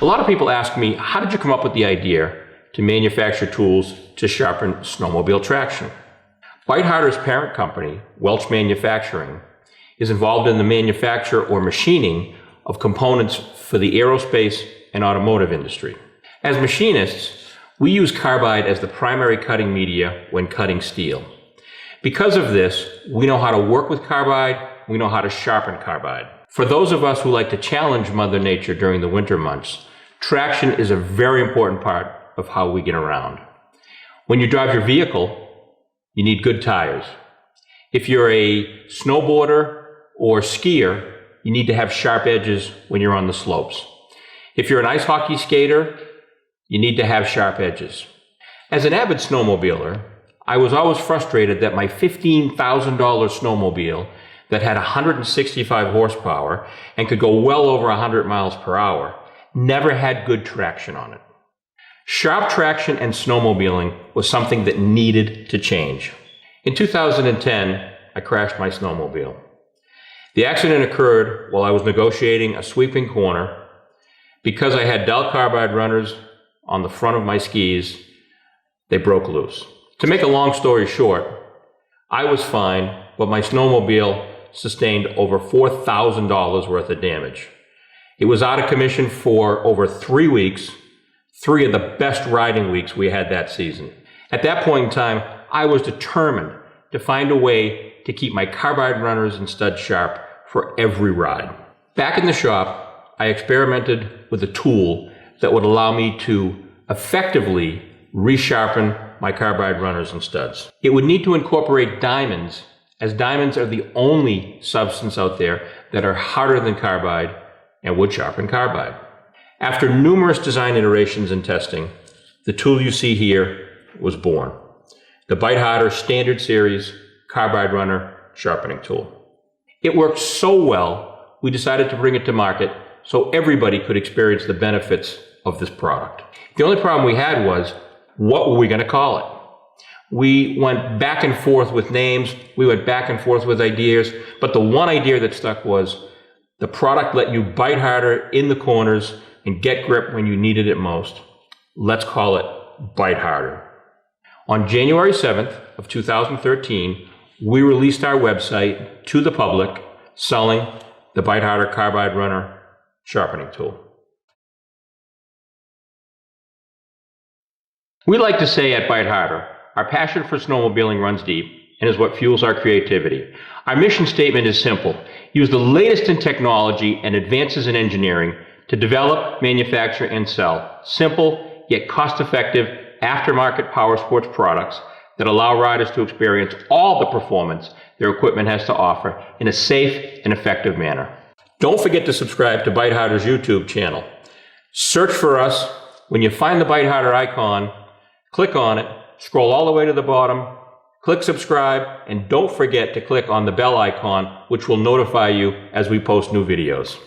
A lot of people ask me, how did you come up with the idea to manufacture tools to sharpen snowmobile traction? BITEHARDER's parent company, Welch Manufacturing, is involved in the manufacture or machining of components for the aerospace and automotive industry. As machinists, we use carbide as the primary cutting media when cutting steel. Because of this, we know how to work with carbide, we know how to sharpen carbide. For those of us who like to challenge Mother Nature during the winter months, traction is a very important part of how we get around. When you drive your vehicle, you need good tires. If you're a snowboarder or skier, you need to have sharp edges when you're on the slopes. If you're an ice hockey skater, you need to have sharp edges. As an avid snowmobiler, I was always frustrated that my $15,000 snowmobile that had 165 horsepower and could go well over 100 miles per hour never had good traction on it. Sharp traction and snowmobiling was something that needed to change. In 2010, I crashed my snowmobile. The accident occurred while I was negotiating a sweeping corner. Because I had dull carbide runners on the front of my skis, they broke loose. To make a long story short, I was fine, but my snowmobile sustained over $4,000 worth of damage. It was out of commission for over 3 weeks, 3 of the best riding weeks we had that season. At that point in time, I was determined to find a way to keep my carbide runners and studs sharp for every ride. Back in the shop, I experimented with a tool that would allow me to effectively resharpen my carbide runners and studs. It would need to incorporate diamonds, as diamonds are the only substance out there that are harder than carbide and would sharpen carbide. After numerous design iterations and testing, the tool you see here was born. The BITEHARDER Standard Series Carbide Runner Sharpening Tool. It worked so well, we decided to bring it to market so everybody could experience the benefits of this product. The only problem we had was, what were we going to call it? We went back and forth with names, we went back and forth with ideas, but the one idea that stuck was, the product let you bite harder in the corners and get grip when you needed it most. Let's call it BITEHARDER. On January 7th of 2013, we released our website to the public selling the BITEHARDER Carbide Runner Sharpening Tool. We like to say at BITEHARDER, our passion for snowmobiling runs deep and is what fuels our creativity. Our mission statement is simple: use the latest in technology and advances in engineering to develop, manufacture, and sell simple yet cost-effective aftermarket power sports products that allow riders to experience all the performance their equipment has to offer in a safe and effective manner. Don't forget to subscribe to BITEHARDER's YouTube channel. Search for us. When you find the BITEHARDER icon, click on it, scroll all the way to the bottom, click subscribe, and don't forget to click on the bell icon, which will notify you as we post new videos.